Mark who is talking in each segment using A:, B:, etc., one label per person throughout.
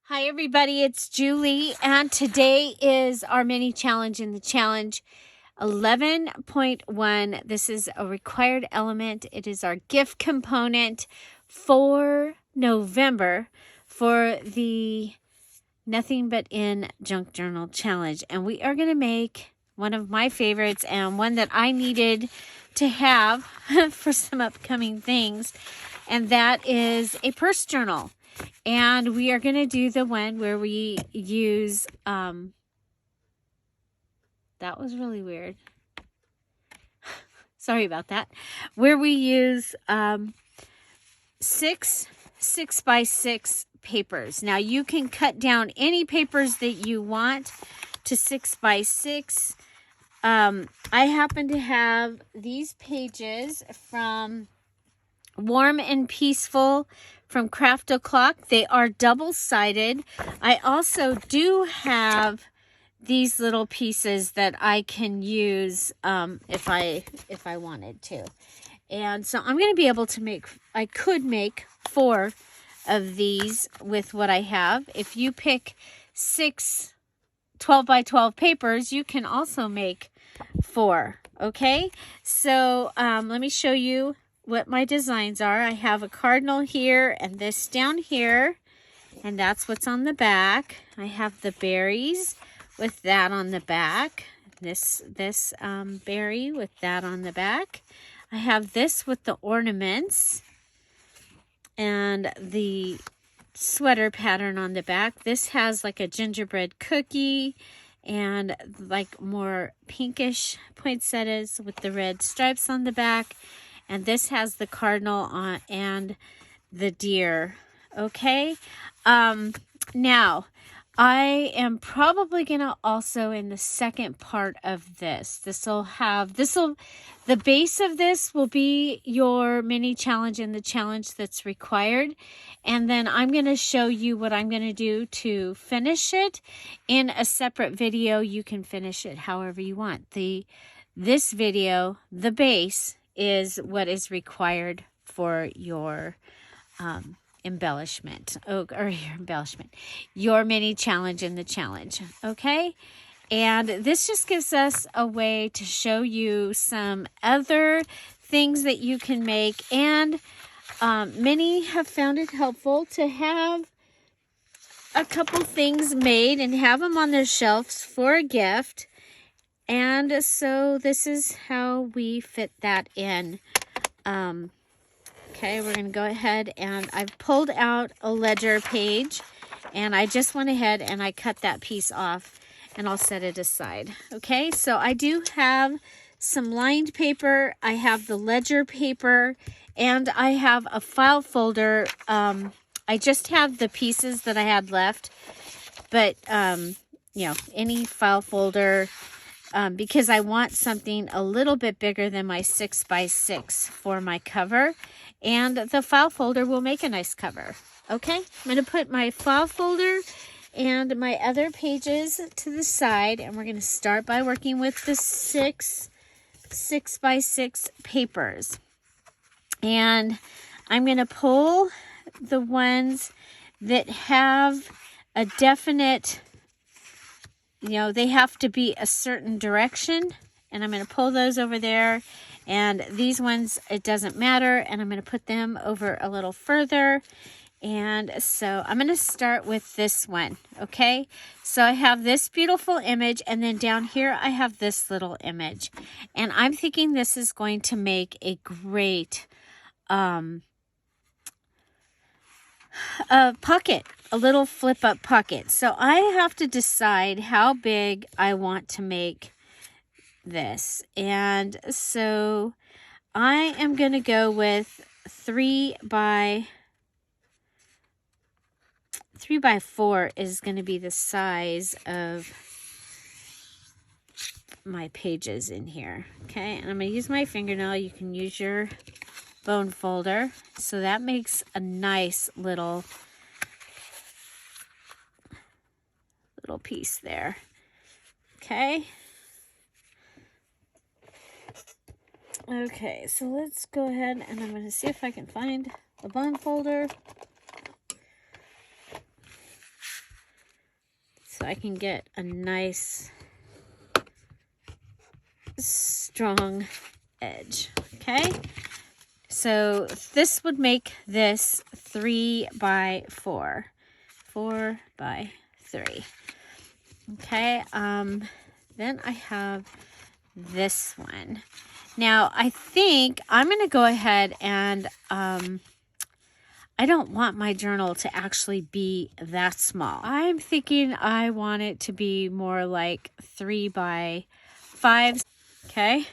A: Hi everybody, it's Julie, and today is our mini challenge in the challenge 11.1. This is a required element. It is our gift component for November for the Nothing But In Junk Journal Challenge. And we are going to make one of my favorites and one that I needed to have for some upcoming things. And that is a purse journal. And we are going to do the one where we use, that was really weird. Sorry about that. Where we use 6 6x6 papers. Now you can cut down any papers that you want to 6x6. I happen to have these pages from Warm and Peaceful from Craft O'Clock. They are double-sided. I also do have these little pieces that I can use if I wanted to. And so I'm going to be able to make, I could make 4 of these with what I have. If you pick 6 12x12 papers, you can also make 4. Okay, so let me show you what my designs are. I have a cardinal here and this down here, and that's what's on the back. I have the berries with that on the back. This berry with that on the back. I have this with the ornaments and the sweater pattern on the back. This has like a gingerbread cookie and like more pinkish poinsettias with the red stripes on the back. And this has the cardinal on and the deer. Okay. Now, I am probably going to also in the second part of this, the base of this will be your mini challenge and the challenge that's required. And then I'm going to show you what I'm going to do to finish it in a separate video. You can finish it however you want. This video, the base, is what is required for your embellishment, your mini challenge in the challenge. Okay, and this just gives us a way to show you some other things that you can make, and many have found it helpful to have a couple things made and have them on their shelves for a gift. And so this is how we fit that in. Okay, we're going to go ahead, and I've pulled out a ledger page, and I just went ahead and I cut that piece off, and I'll set it aside. Okay, so I do have some lined paper, I have the ledger paper, and I have a file folder. I just have the pieces that I had left, but, you know, any file folder, because I want something a little bit bigger than my 6x6 for my cover. And the file folder will make a nice cover. Okay, I'm going to put my file folder and my other pages to the side. And we're going to start by working with the 6 6x6 papers. And I'm going to pull the ones that have a definite, you know, they have to be a certain direction, and I'm going to pull those over there. And these ones, it doesn't matter, and I'm going to put them over a little further. And so I'm going to start with this one, okay? So I have this beautiful image, and then down here I have this little image. And I'm thinking this is going to make a great pocket, a little flip-up pocket. So I have to decide how big I want to make this. And so I am going to go with 3 by 4 is going to be the size of my pages in here. Okay, and I'm going to use my fingernail. You can use your bone folder. So that makes a nice little piece there. Okay. Okay, so let's go ahead, and I'm going to see if I can find a bone folder. so I can get a nice strong edge. Okay, so this would make this 3 by 4, 4 by 3. Okay, then I have this one. Now I think I'm going to go ahead and I don't want my journal to actually be that small. I'm thinking I want it to be more like 3 by 5. Okay.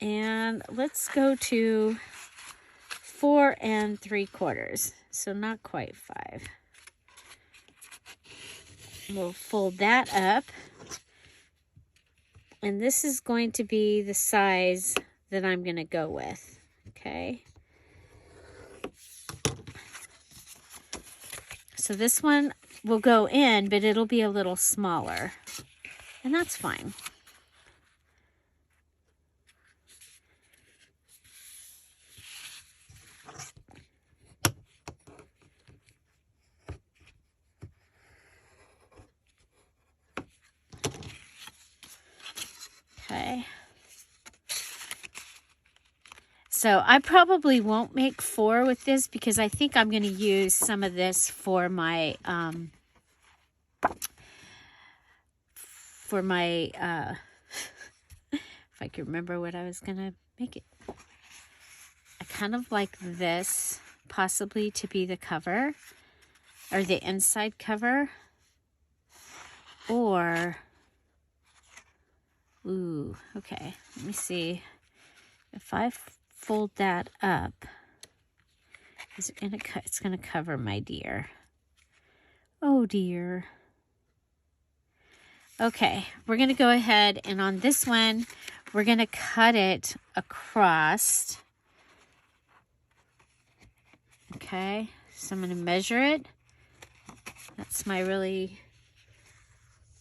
A: And let's go to 4 3/4. So not quite 5. We'll fold that up. And this is going to be the size that I'm going to go with. Okay. So this one will go in, but it'll be a little smaller. And that's fine. Okay. So I probably won't make 4 with this because I think I'm going to use some of this for my if I could remember what I was going to make it. I kind of like this possibly to be the cover or the inside cover, or ooh, okay, let me see if I fold that up, is it gonna it's gonna cover my deer. Oh dear. Okay, we're gonna go ahead and on this one we're gonna cut it across. Okay, so I'm gonna measure it. That's my really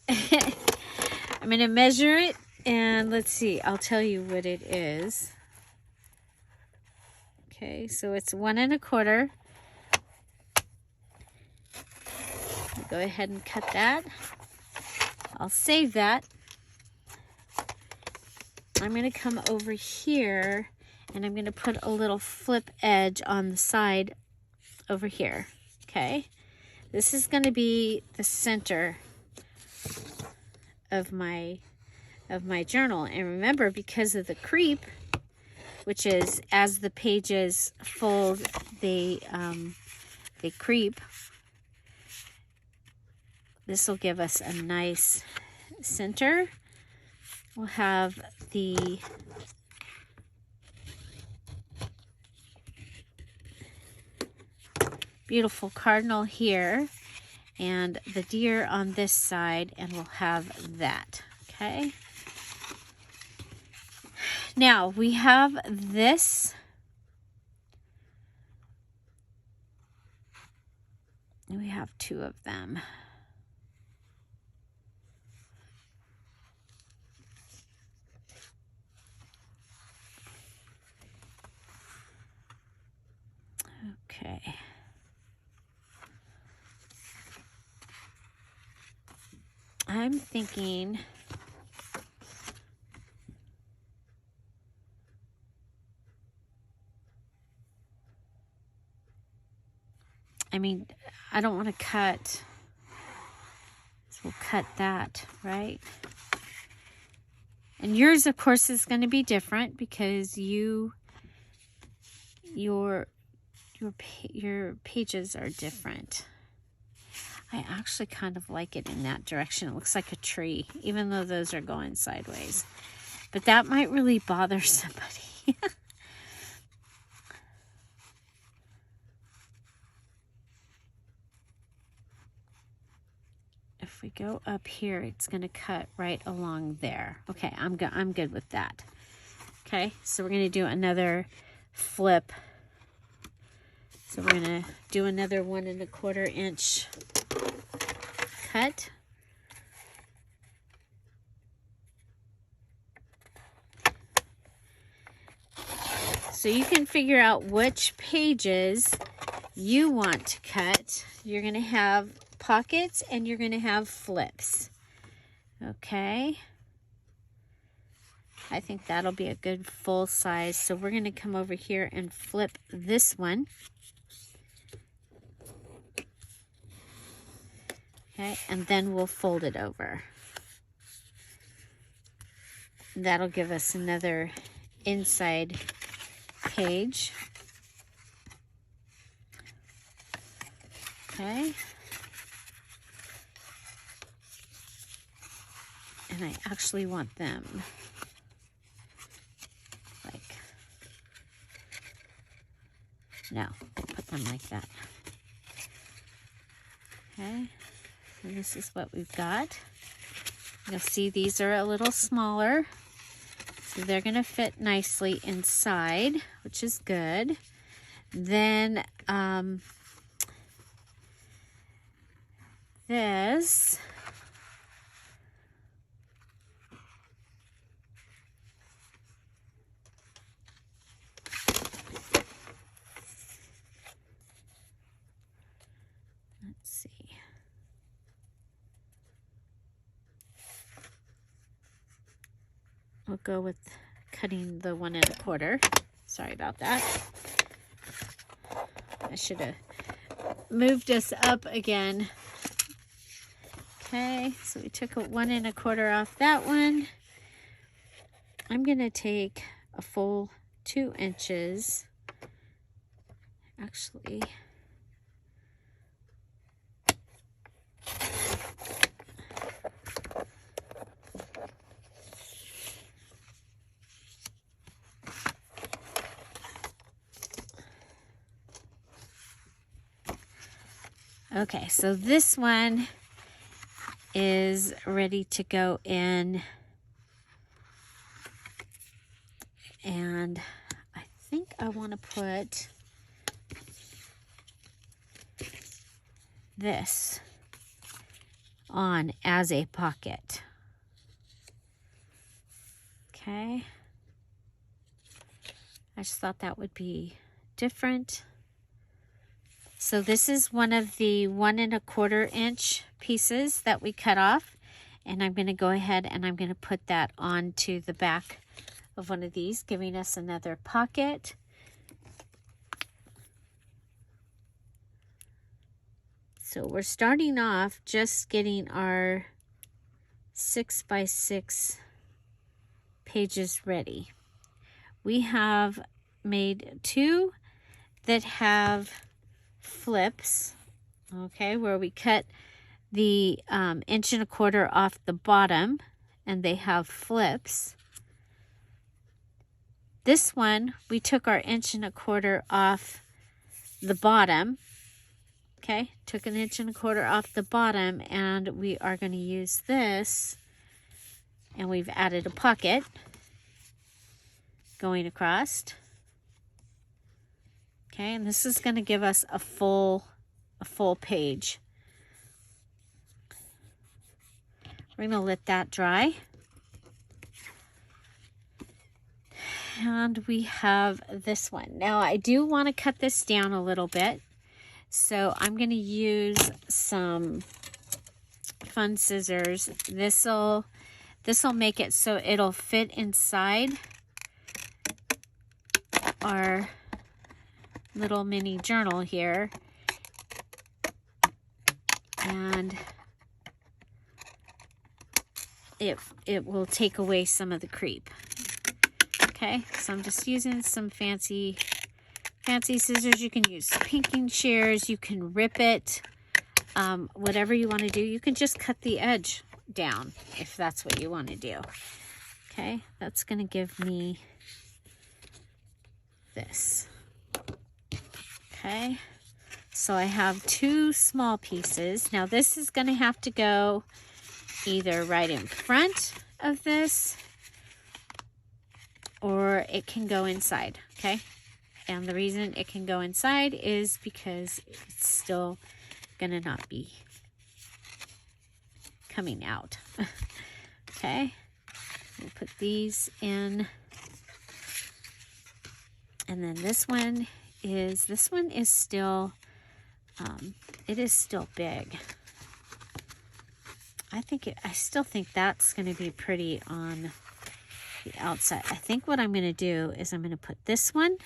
A: I'm gonna measure it, and let's see, I'll tell you what it is. Okay, so it's 1 1/4. Go ahead and cut that. I'll save that. I'm going to come over here and I'm going to put a little flip edge on the side over here. Okay, this is going to be the center of my journal. And remember, because of the creep, which is as the pages fold, they creep. This will give us a nice center. We'll have the beautiful cardinal here and the deer on this side, and we'll have that. Okay. Now we have this. We have 2 of them. Okay. I'm thinking I don't want to cut, so we'll cut that, right? And yours, of course, is going to be different because your pages are different. I actually kind of like it in that direction. It looks like a tree, even though those are going sideways. But that might really bother somebody. If we go up here, it's going to cut right along there. Okay, I'm good with that. Okay, so we're going to do another flip. So we're going to do another 1 1/4 inch cut. So you can figure out which pages you want to cut, you're going to have pockets and you're going to have flips. Okay. I think that'll be a good full size. So we're going to come over here and flip this one. Okay, and then we'll fold it over. That'll give us another inside page. Okay. And I actually want them like, no, we'll put them like that. Okay, so this is what we've got. You'll see these are a little smaller, so they're going to fit nicely inside, which is good. Then this, let's see. We'll go with cutting the 1 1/4. Sorry about that. I should have moved us up again. Okay, so we took a 1 1/4 off that one. I'm going to take a full 2 inches. Actually, okay, so this one is ready to go in, and I think I want to put this on as a pocket. Okay, I just thought that would be different. So this is one of the 1 1/4 inch pieces that we cut off, and I'm going to go ahead and I'm going to put that onto the back of one of these, giving us another pocket. So we're starting off just getting our 6 by 6 pages ready. We have made 2 that have flips, okay, where we cut the 1 1/4 off the bottom and they have flips. This one, we took our 1 1/4 off the bottom, okay, took an 1 1/4 off the bottom, and we are going to use this, and we've added a pocket going across. Okay, and this is going to give us a full page. We're going to let that dry. And we have this one. Now, I do want to cut this down a little bit, so I'm going to use some fun scissors. This'll make it so it'll fit inside our little mini journal here, and it will take away some of the creep. Okay, so I'm just using some fancy scissors. You can use pinking shears, you can rip it, whatever you want to do. You can just cut the edge down if that's what you want to do. Okay, that's going to give me this. Okay, so I have 2 small pieces. Now this is going to have to go either right in front of this, or it can go inside, okay? And the reason it can go inside is because it's still going to not be coming out. Okay, we'll put these in. And then this one is still It is still big. I still think that's going to be pretty on the outside. I think what I'm going to do is I'm going to put this one.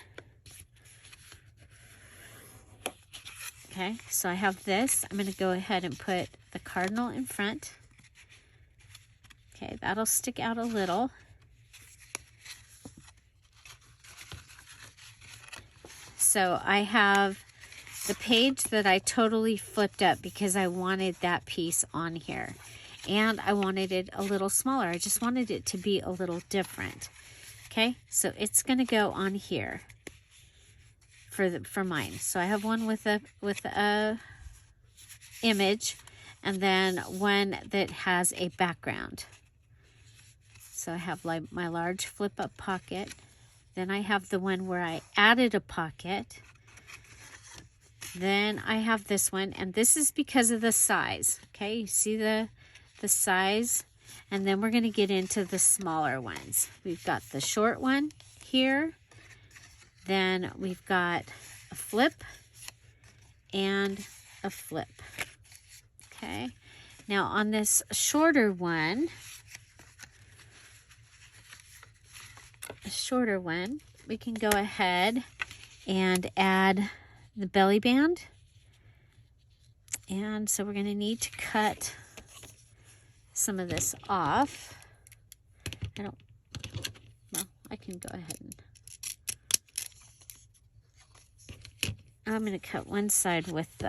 A: Okay, so I have this. I'm going to go ahead and put the cardinal in front. Okay, that'll stick out a little. So I have the page that I totally flipped up because I wanted that piece on here. And I wanted it a little smaller. I just wanted it to be a little different. Okay, so it's going to go on here for mine. So I have one with a image, and then one that has a background. So I have like my large flip up pocket. Then I have the one where I added a pocket. Then I have this one, and this is because of the size. Okay, you see the size, and then we're going to get into the smaller ones. We've got the short one here, then we've got a flip and a flip. Okay, now on this shorter one, we can go ahead and add the belly band, and so we're going to need to cut some of this off. I can go ahead and I'm going to cut one side with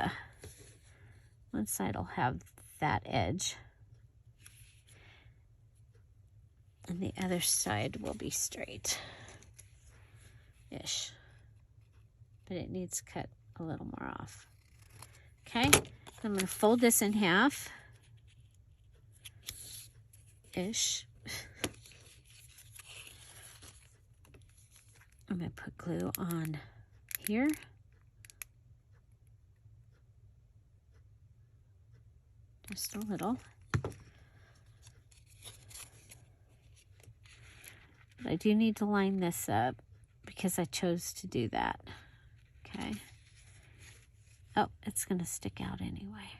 A: one side will have that edge, and the other side will be straight-ish, but it needs cut a little more off. Okay, I'm going to fold this in half-ish. I'm going to put glue on here. Just a little. But I do need to line this up because I chose to do that. Okay. Oh, it's going to stick out anyway.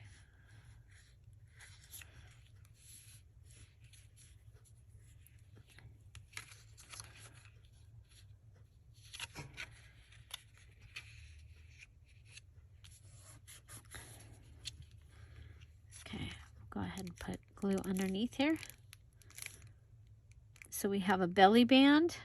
A: Go ahead and put glue underneath here. So we have a belly band.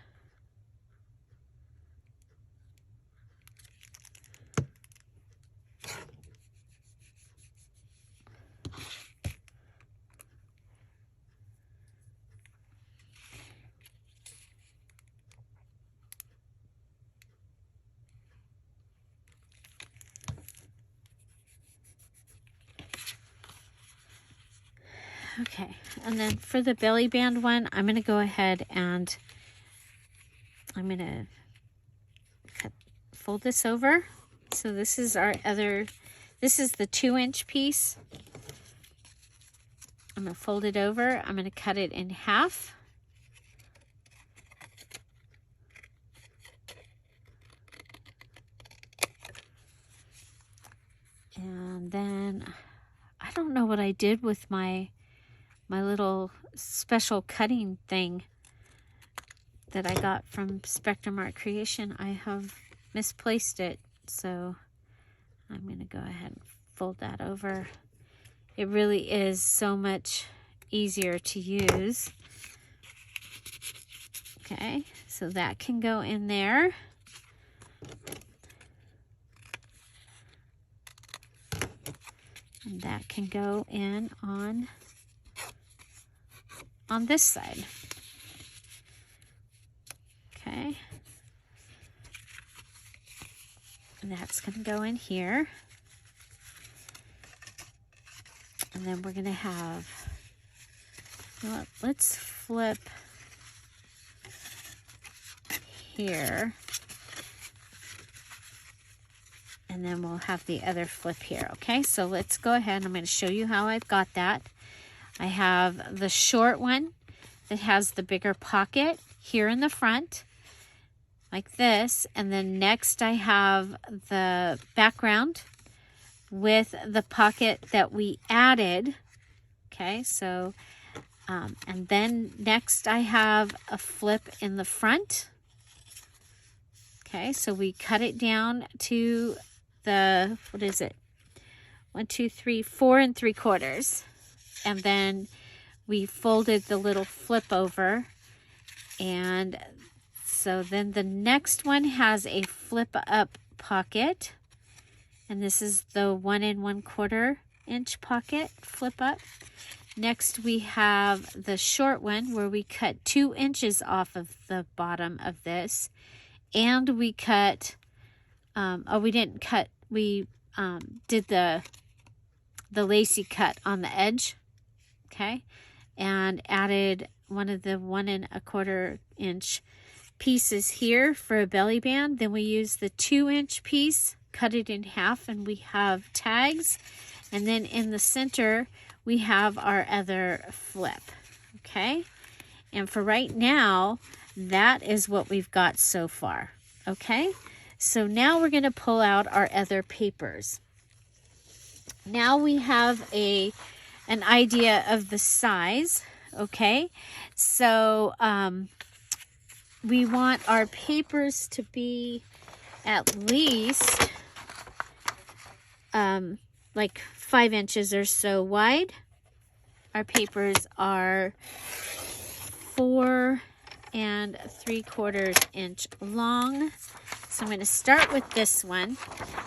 A: Okay, and then for the belly band one, I'm going to go ahead and I'm going to fold this over. So this is this is the 2-inch piece. I'm going to fold it over. I'm going to cut it in half. And then I don't know what I did with my little special cutting thing that I got from Spectrum Art Creation. I have misplaced it, so I'm going to go ahead and fold that over. It really is so much easier to use. Okay, so that can go in there. And that can go in on this side. Okay. And that's going to go in here. And then we're going to have, you know what, let's flip here. And then we'll have the other flip here. Okay, so let's go ahead. I'm going to show you how I've got that. I have the short one that has the bigger pocket here in the front, like this. And then next I have the background with the pocket that we added. Okay, so, and then next I have a flip in the front. Okay, so we cut it down to the, what is it? 1, 2, 3, 4 3/4. And then we folded the little flip over. And so then the next one has a flip up pocket. And this is the 1 1/4 inch pocket, flip up. Next we have the short one where we cut 2 inches off of the bottom of this. And we cut, we didn't cut, we did the lacy cut on the edge, okay, and added one of the 1 1/4 inch pieces here for a belly band. Then we use the 2 inch piece, cut it in half, and we have tags. And then in the center, we have our other flip, okay? And for right now, that is what we've got so far, okay? So now we're going to pull out our other papers. Now we have an idea of the size, okay? So we want our papers to be at least like 5 inches or so wide. Our papers are 4 3/4 inch long. So I'm going to start with this one,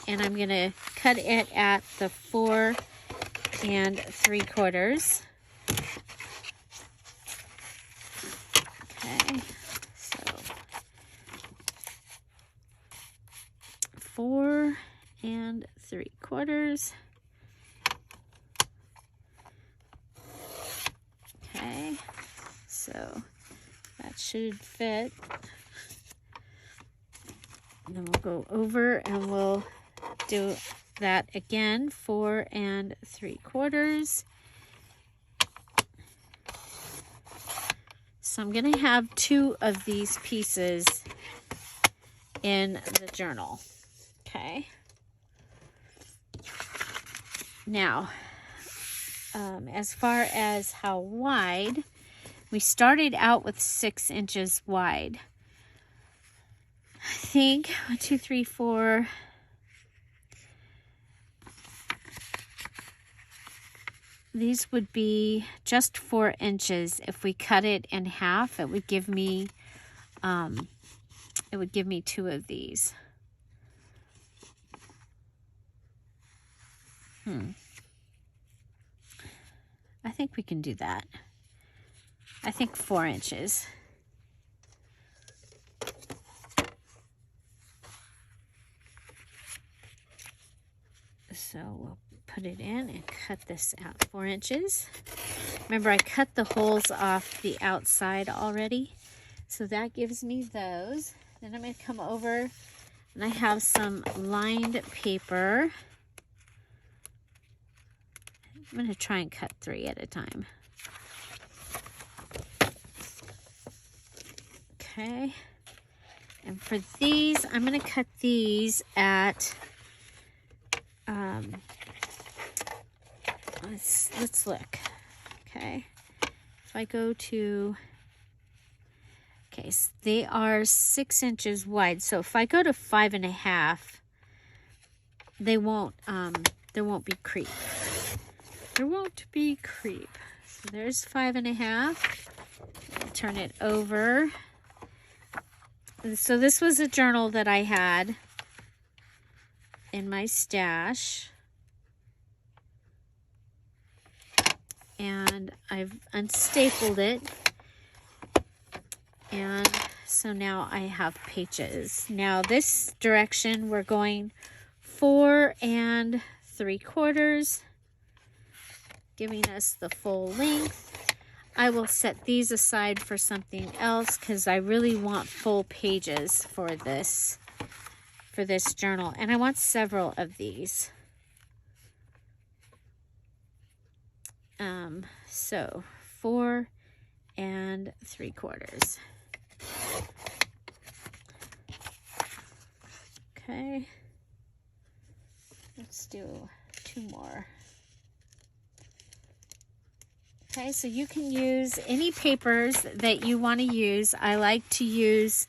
A: and I'm going to cut it at the 4 3/4. Okay, so 4 3/4. Okay, so that should fit. And then we'll go over and we'll do that again, 4 3/4. So I'm going to have 2 of these pieces in the journal. Okay. Now, as far as how wide, we started out with 6 inches wide. I think 1, 2, 3, 4. These would be just 4 inches. If we cut it in half, it would give me 2 of these. I think we can do that. I think 4 inches. So we'll put it in and cut this out 4 inches. Remember, I cut the holes off the outside already. So that gives me those. Then I'm going to come over and I have some lined paper. I'm going to try and cut 3 at a time. Okay. And for these, I'm going to cut these at, let's look. Okay. If I go to, okay, so they are 6 inches wide. So if I go to 5 1/2, there won't be creep. There won't be creep. So there's 5 1/2. Turn it over. And so this was a journal that I had in my stash. And I've unstapled it. And so now I have pages. Now this direction we're going 4 3/4, giving us the full length. I will set these aside for something else because I really want full pages for this journal, and I want several of these. So 4 3/4. Okay. Let's do 2 more. Okay, so you can use any papers that you want to use. I like to use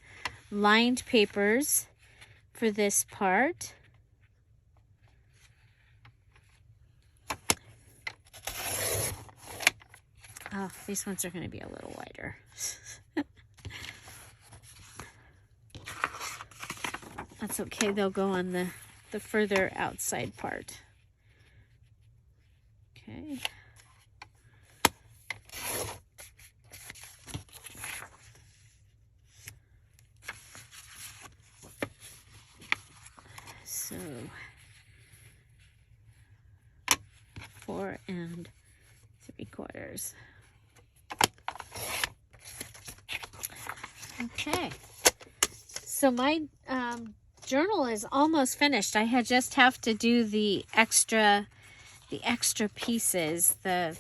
A: lined papers for this part. Oh, these ones are going to be a little wider. That's okay. They'll go on the further outside part. Okay. So 4 3/4. Okay, so my journal is almost finished. I just have to do the extra pieces, the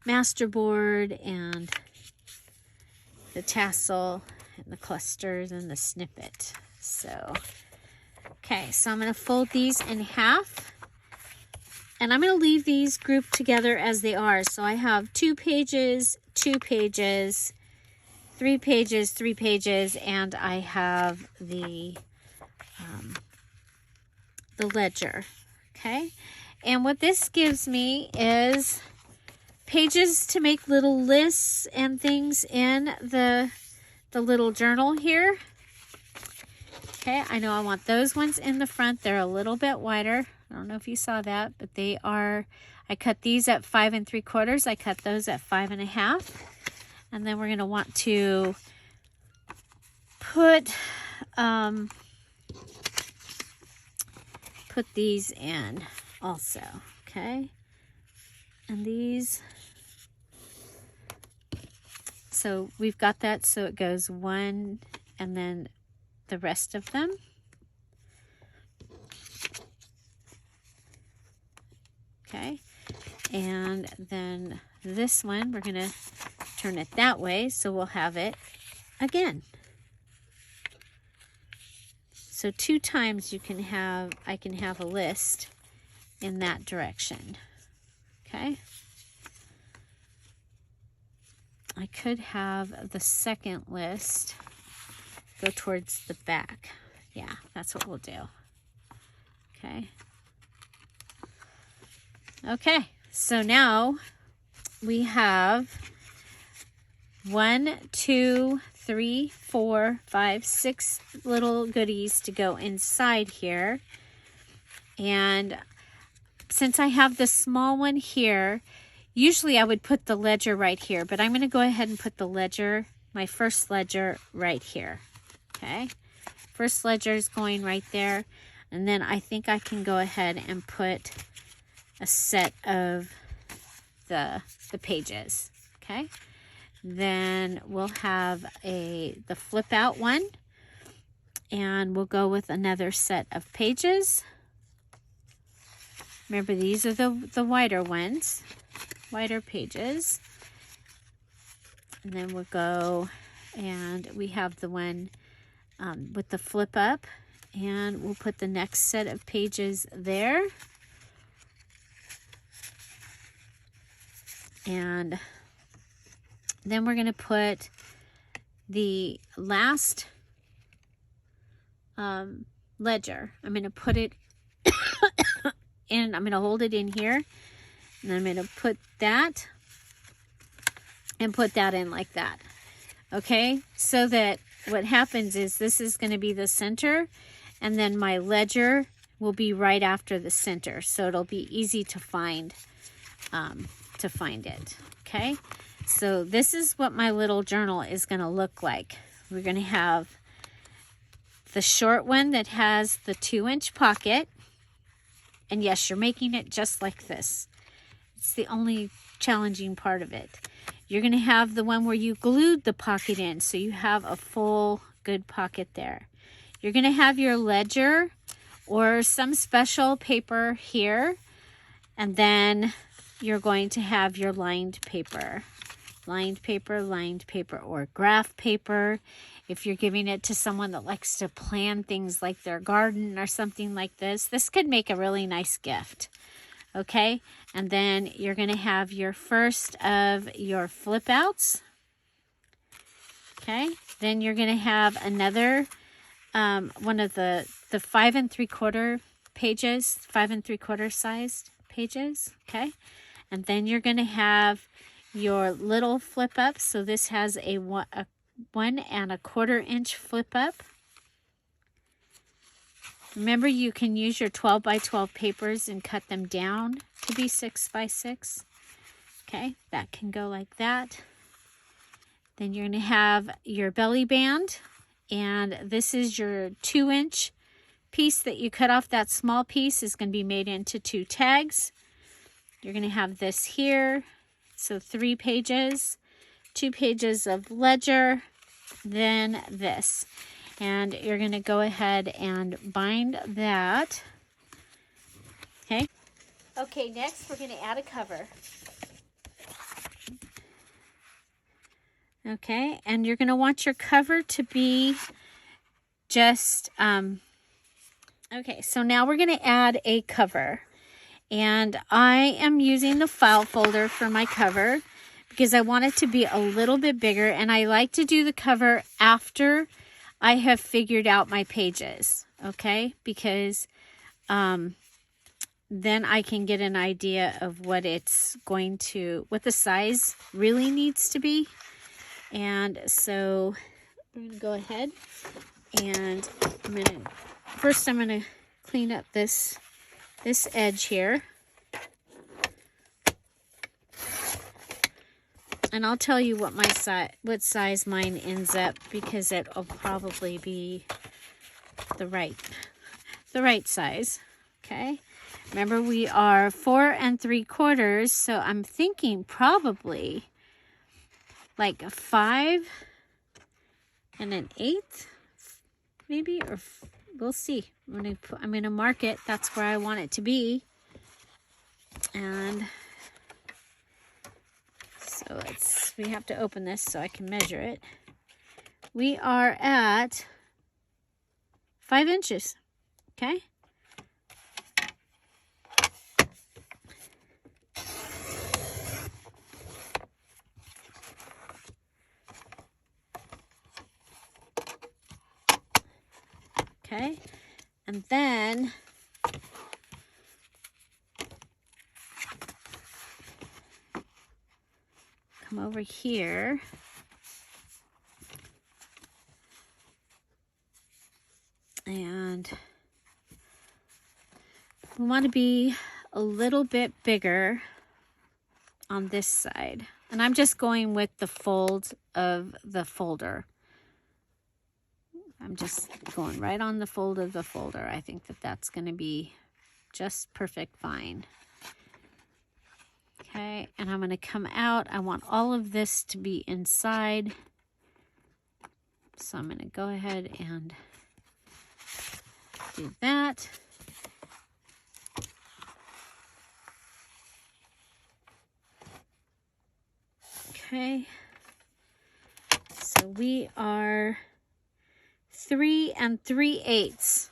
A: masterboard and the tassel and the clusters and the snippet. So, okay, so I'm going to fold these in half. And I'm going to leave these grouped together as they are. So I have 2 pages, 2 pages, 3 pages, 3 pages, and I have the ledger. Okay, and what this gives me is pages to make little lists and things in the little journal here. Okay, I know I want those ones in the front. They're a little bit wider. I don't know if you saw that, but they are, I cut these at 5 3/4. I cut those at 5 1/2. And then we're going to want to put these in also, okay? And these, so we've got that, so it goes 1 and then the rest of them. Okay, and then this one, we're going to turn it that way, so we'll have it again. So 2 times I can have a list in that direction. Okay. I could have the second list go towards the back. Yeah, that's what we'll do. Okay. Okay, so now we have 1, 2, 3, 4, 5, 6 little goodies to go inside here. And since I have the small one here, usually I would put the ledger right here, but I'm going to go ahead and put the ledger, my first ledger, right here. Okay, first ledger is going right there. And then I think I can go ahead and put a set of the pages. Okay, then we'll have the flip out one, and we'll go with another set of pages. Remember, these are the wider ones, wider pages. And then we'll go, and we have the one with the flip up, and we'll put the next set of pages there. And then we're going to put the last ledger. I'm going to put it in, I'm going to hold it in here, and I'm going to put that and put that in like that. Okay, so that what happens is this is going to be the center, and then my ledger will be right after the center, so it'll be easy to find it. Okay, so this is what my little journal is going to look like. We're going to have the short one that has the 2-inch pocket, and yes, you're making it just like this. It's the only challenging part of it. You're going to have the one where you glued the pocket in, so you have a full good pocket there. You're going to have your ledger or some special paper here, and then you're going to have your lined paper, or graph paper. If you're giving it to someone that likes to plan things like their garden or something like this, this could make a really nice gift. Okay, and then you're going to have your first of your flip outs. Okay, then you're going to have another one of the 5 3/4 pages, 5 3/4 sized pages. Okay, and then you're going to have your little flip up. So this has a 1 1/4 inch flip up. Remember, you can use your 12 by 12 papers and cut them down to be 6 by 6. Okay, that can go like that. Then you're going to have your belly band, and this is your 2-inch piece that you cut off. That small piece is going to be made into 2 tags. You're going to have this here, so 3 pages, 2 pages of ledger, then this. And you're going to go ahead and bind that. Okay. Okay, next we're going to add a cover. Okay, and you're going to want your cover to be just, okay, so now we're going to add a cover. And I am using the file folder for my cover because I want it to be a little bit bigger. And I like to do the cover after I have figured out my pages, okay? Because then I can get an idea of what it's going to, what the size really needs to be. And so I'm going to go ahead and I'm going to clean up this edge here. And I'll tell you what what size mine ends up, because it'll probably be the right size. Okay. Remember, we are 4 3/4, so I'm thinking probably like a 5 1/8, maybe, or we'll see. I'm gonna mark it. That's where I want it to be. And so we have to open this so I can measure it. We are at 5 inches. Okay. Okay, and then come over here and we want to be a little bit bigger on this side. And I'm just going with the fold of the folder. I'm just going right on the fold of the folder. I think that's going to be just perfect fine. Okay, and I'm going to come out. I want all of this to be inside. So I'm going to go ahead and do that. Okay, so we are 3 3/8.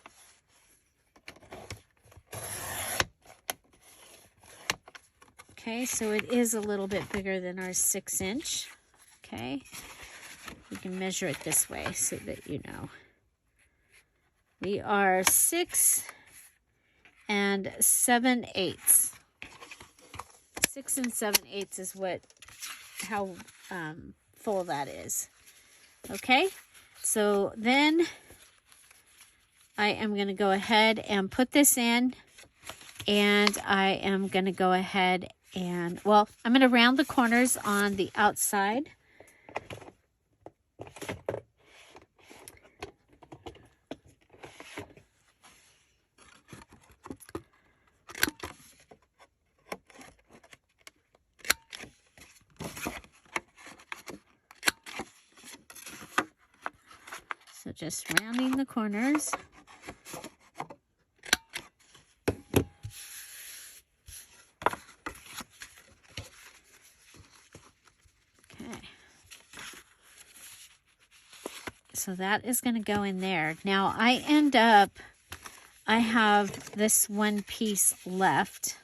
A: Okay, so it is a little bit bigger than our 6 inch. Okay, we can measure it this way so that you know. We are 6 7/8. 6 7/8 is how full that is. Okay, so then I am going to go ahead and put this in, and I am going to go ahead and, well, I'm going to round the corners on the outside. So just rounding the corners. Okay. So that is going to go in there. Now I have this one piece left.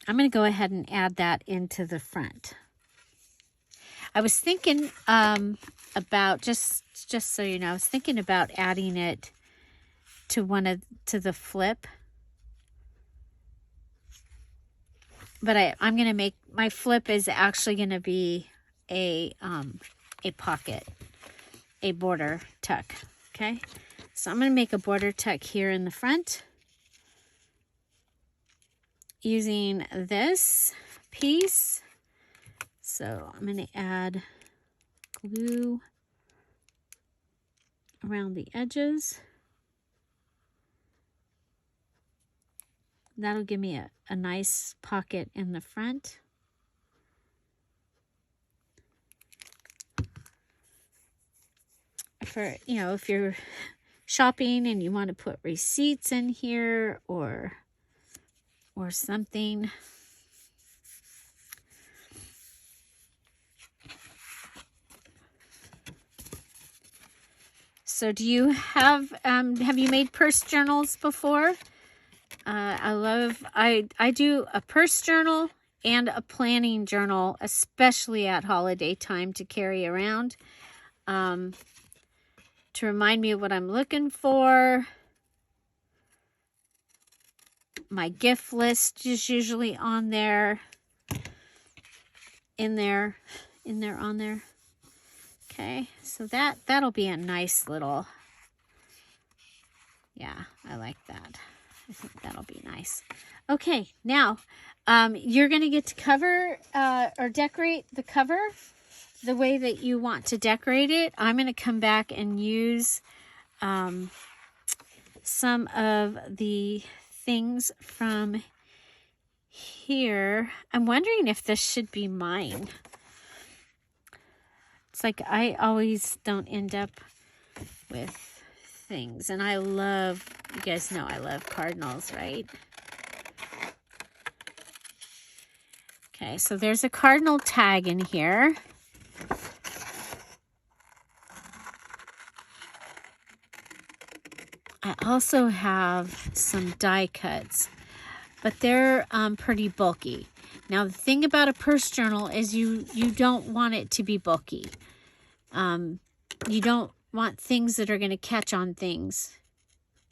A: I'm going to go ahead and add that into the front. I was thinking about, just so you know, I was thinking about adding it to the flip. But I'm going to make, my flip is actually going to be a pocket, a border tuck. Okay. So I'm going to make a border tuck here in the front using this piece. So I'm going to add glue around the edges. That'll give me a nice pocket in the front. For, you know, if you're shopping and you want to put receipts in here or something. So do you have you made purse journals before? I do a purse journal and a planning journal, especially at holiday time, to carry around, to remind me of what I'm looking for. My gift list is usually on there, on there. Okay, so that'll be a nice little, yeah, I like that. I think that'll be nice. Okay, now you're going to get to cover or decorate the cover the way that you want to decorate it. I'm going to come back and use some of the things from here. I'm wondering if this should be mine. It's like I always don't end up with things. And I love, you guys know I love cardinals, right? Okay, so there's a cardinal tag in here. I also have some die cuts, but they're pretty bulky. Now, the thing about a purse journal is you don't want it to be bulky. You don't want things that are going to catch on things,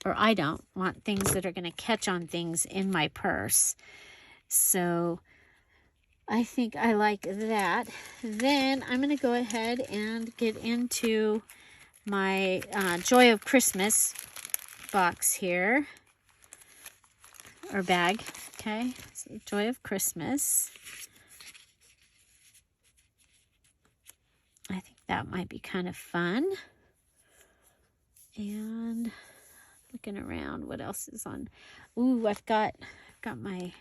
A: or I don't want things that are going to catch on things in my purse. So I think I like that. Then I'm going to go ahead and get into my Joy of Christmas box here, or bag. Okay, so Joy of Christmas. I think that might be kind of fun. And looking around, what else is on? Ooh, I've got my,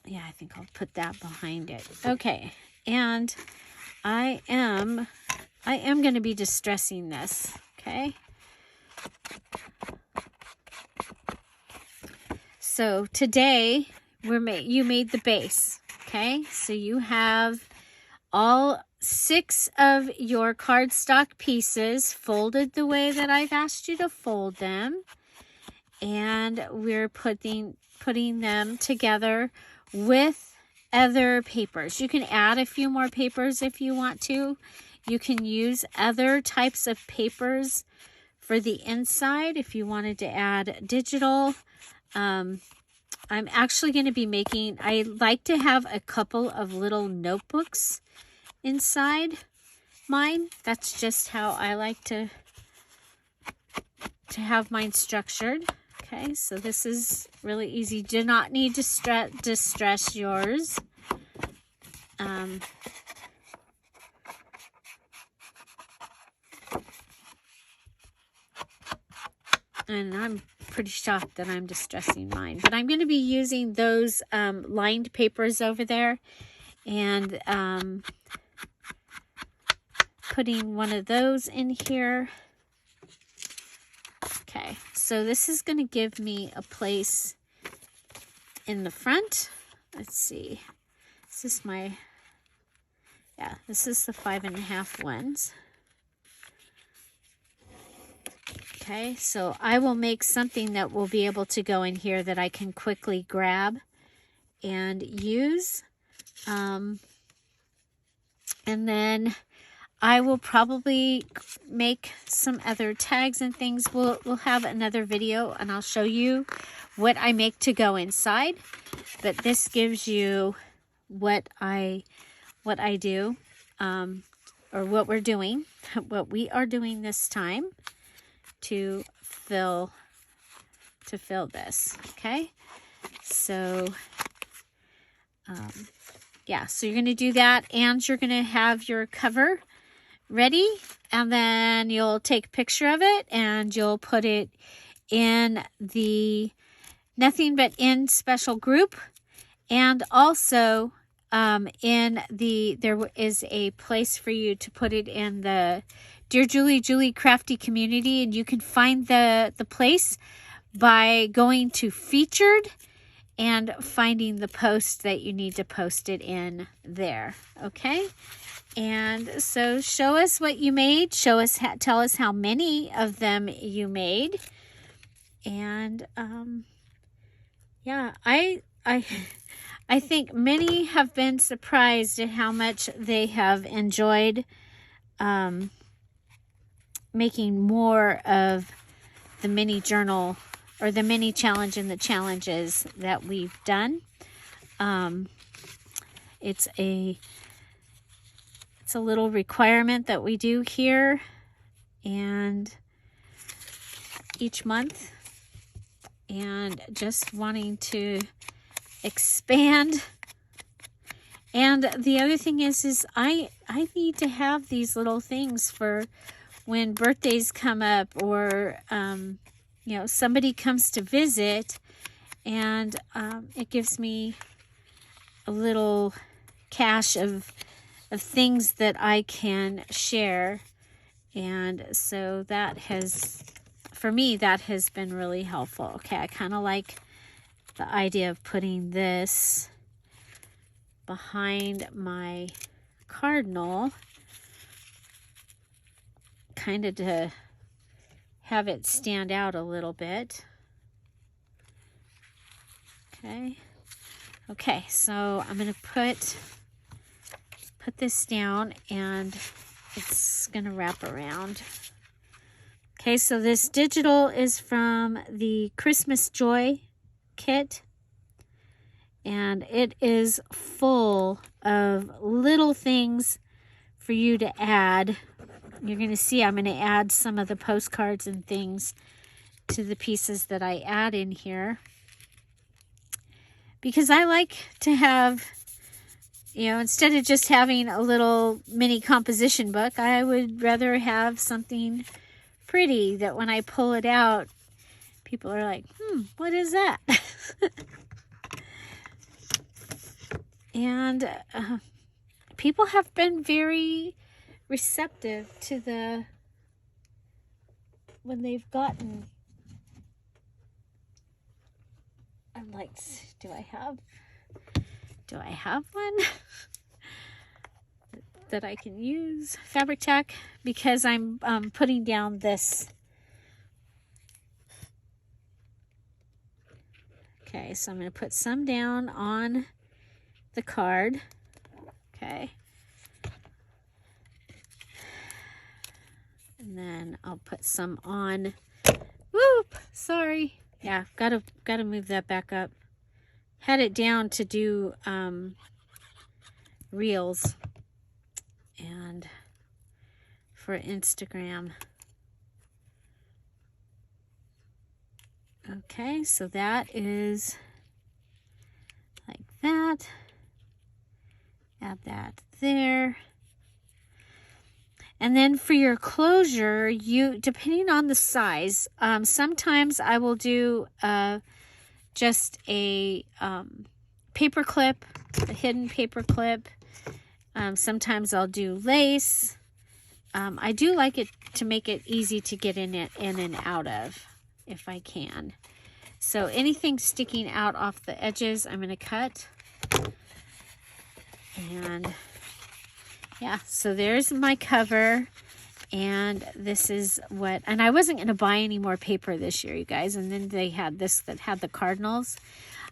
A: yeah, I think I'll put that behind it. Okay, and I am going to be distressing this, okay? So today you made the base, okay? So you have all 6 of your cardstock pieces folded the way that I've asked you to fold them, and we're putting them together with other papers. You can add a few more papers if you want to. You can use other types of papers for the inside if you wanted to add digital. I'm actually going to be making, I like to have a couple of little notebooks inside mine. That's just how I like to have mine structured. Okay, so this is really easy. Do not need to distress yours. And I'm pretty shocked that I'm distressing mine. But I'm going to be using those lined papers over there, and putting one of those in here. Okay, so this is going to give me a place in the front. Let's see. This is my, yeah, this is the 5.5 ones. Okay, so I will make something that will be able to go in here that I can quickly grab and use. And then I will probably make some other tags and things. We'll have another video and I'll show you what I make to go inside. But this gives you what I do, or what we're doing, what we are doing this time to fill this. Okay, so yeah, so you're going to do that, and you're going to have your cover ready, and then you'll take a picture of it and you'll put it in the Nothing But In special group, and also there is a place for you to put it in the Dear Julie Crafty community, and you can find the place by going to featured and finding the post that you need to post it in there. Okay, and so show us what you made. Tell us how many of them you made, and yeah, I think many have been surprised at how much they have enjoyed making more of the mini journal or the mini challenge and the challenges that we've done. It's a little requirement that we do here, and each month, and just wanting to expand. And the other thing is I need to have these little things for when birthdays come up, or you know, somebody comes to visit, and it gives me a little cache of things that I can share. And so that has, for me, that has been really helpful. Okay, I kind of like the idea of putting this behind my cardinal, kind of to have it stand out a little bit. Okay, so I'm going to put this down, and it's going to wrap around. Okay, so this digital is from the Christmas Joy kit, and it is full of little things for you to add. You're going to see I'm going to add some of the postcards and things to the pieces that I add in here, because I like to have, you know, instead of just having a little mini composition book, I would rather have something pretty that when I pull it out, people are like, what is that? And people have been very receptive to when they've gotten, I'm like, do I have one that I can use? Fabric tack, because I'm putting down this. Okay, so I'm going to put some down on the card. Okay. And then I'll put some on. Whoop! Sorry. Yeah, gotta move that back up. Had it down to do reels and for Instagram. Okay, so that is like that. Add that there. And then for your closure, depending on the size, sometimes I will do just a paper clip, a hidden paper clip. Sometimes I'll do lace. I do like it to make it easy to get in and out of, if I can. So anything sticking out off the edges, I'm going to cut. And yeah, so there's my cover. And this is what, and I wasn't going to buy any more paper this year, you guys. And then they had this that had the cardinals.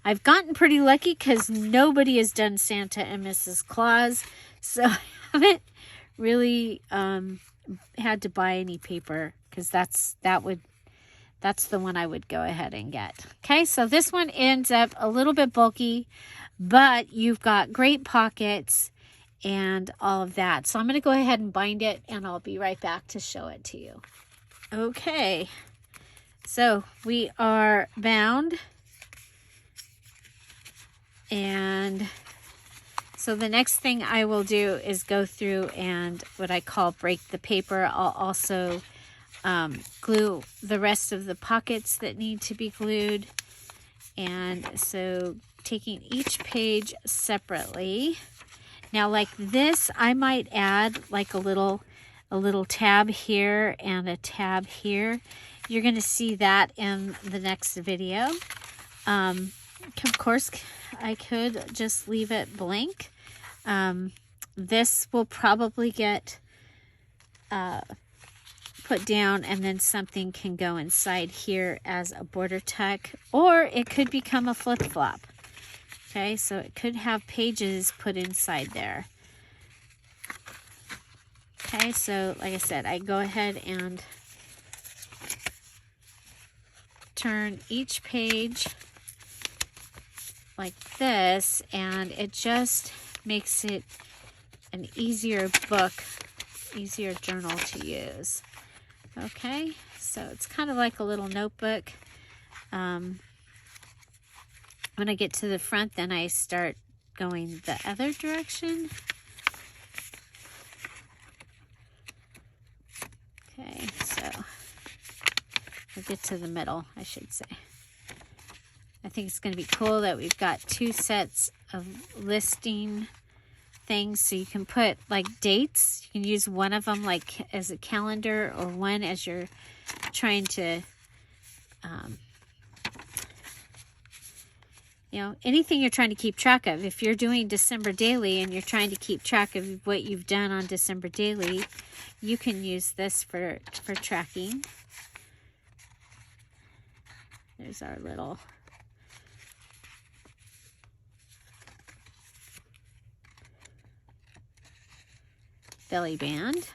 A: I've gotten pretty lucky because nobody has done Santa and Mrs. Claus. So I haven't really had to buy any paper, because that's the one I would go ahead and get. Okay, so this one ends up a little bit bulky, but you've got great pockets and all of that. So I'm going to go ahead and bind it, and I'll be right back to show it to you. Okay, so we are bound. And so the next thing I will do is go through and what I call break the paper. I'll also glue the rest of the pockets that need to be glued. And so taking each page separately. Now, like this, I might add like a little tab here and a tab here. You're going to see that in the next video. Of course, I could just leave it blank. This will probably get put down, and then something can go inside here as a border tuck, or it could become a flip-flop. Okay, so it could have pages put inside there. Okay, so like I said, I go ahead and turn each page like this, and it just makes it an easier book, easier journal to use. Okay, so it's kind of like a little notebook. When I get to the front, then I start going the other direction. Okay, so we'll get to the middle, I should say. I think it's going to be cool that we've got two sets of listing things, so you can put like dates. You can use one of them like as a calendar, or one as you're trying to you know, anything you're trying to keep track of. If you're doing December daily and you're trying to keep track of what you've done on December daily, you can use this for tracking. There's our little belly band.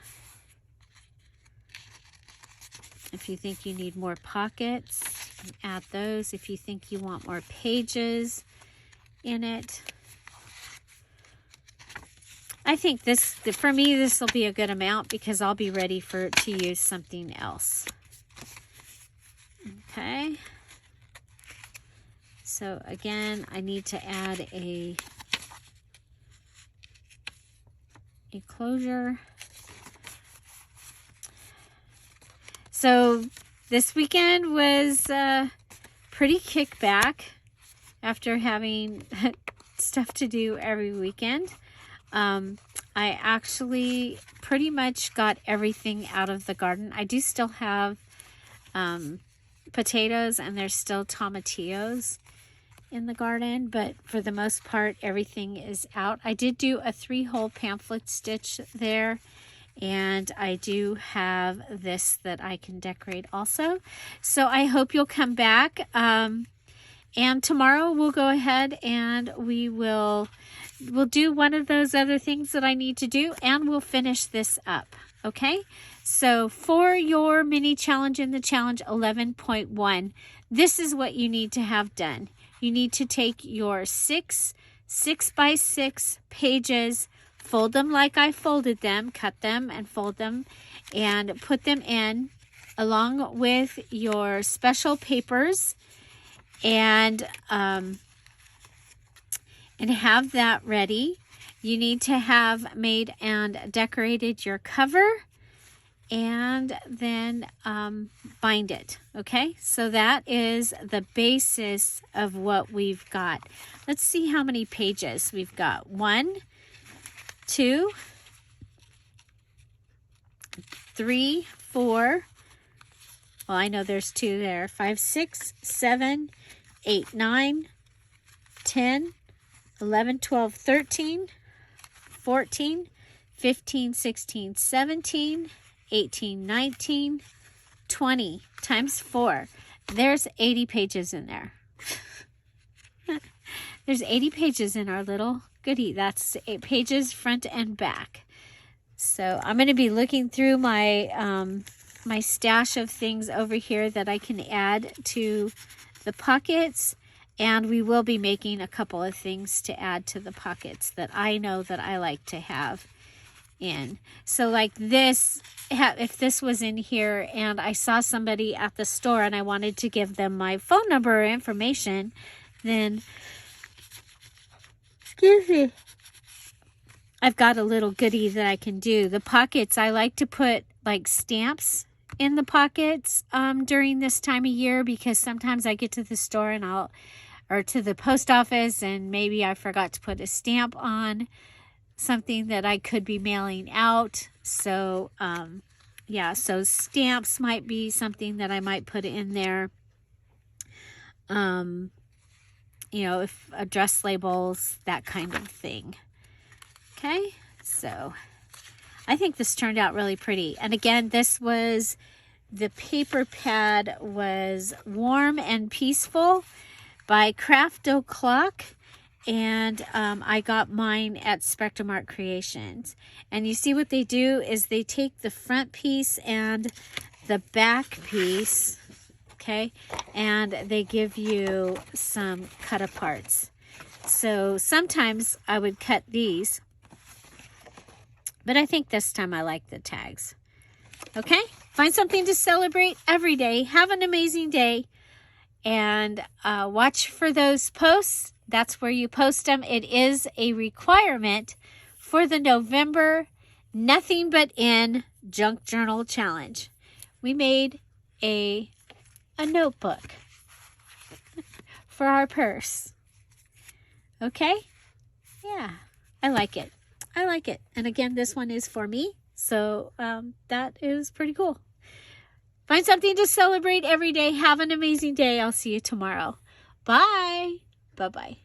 A: If you think you need more pockets, you can add those. If you think you want more pages in it, I think this, for me, this will be a good amount, because I'll be ready to use something else. Okay. So again, I need to add a closure. So this weekend was pretty kickback after having stuff to do every weekend. I actually pretty much got everything out of the garden. I do still have potatoes, and there's still tomatillos in the garden, but for the most part, everything is out. I did do a 3-hole pamphlet stitch there, and I do have this that I can decorate also. So I hope you'll come back. And tomorrow we'll go ahead and we'll do one of those other things that I need to do, and we'll finish this up. Okay? So for your mini challenge in the challenge 11.1, this is what you need to have done. You need to take your 6 6x6 pages, fold them like I folded them, cut them and fold them, and put them in along with your special papers, and have that ready. You need to have made and decorated your cover, and then bind it. Okay, so that is the basis of what we've got. Let's see how many pages we've got. 1, 2, 3, 4. Well, I know there's 2 there. 5, 6, 7, 8, 9, 10, 11, 12, 13, 14, 15, 16, 17, 18, 19, 20 times 4. There's 80 pages in there. There's 80 pages in our little goodie. That's 8 pages front and back. So I'm going to be looking through my my stash of things over here that I can add to the pockets, and we will be making a couple of things to add to the pockets that I know that I like to have in. So like this, if this was in here and I saw somebody at the store and I wanted to give them my phone number or information, then excuse me, I've got a little goodie that I can do. The pockets, I like to put like stamps in the pockets during this time of year, because sometimes I get to the store and or to the post office, and maybe I forgot to put a stamp on something that I could be mailing out. So yeah, so stamps might be something that I might put in there. You know, if address labels, that kind of thing. Okay, so I think this turned out really pretty. And again, this was, the paper pad was Warm and Peaceful by Craft O'Clock. And I got mine at Spectrum Art Creations. And you see what they do is they take the front piece and the back piece, okay, and they give you some cut aparts. So sometimes I would cut these, but I think this time I like the tags. Okay, find something to celebrate every day. Have an amazing day, and watch for those posts. That's where you post them. It is a requirement for the November Nothing But In Junk Journal Challenge. We made a notebook for our purse. Okay? Yeah, I like it. I like it. And again, this one is for me. So that is pretty cool. Find something to celebrate every day. Have an amazing day. I'll see you tomorrow. Bye. Bye-bye.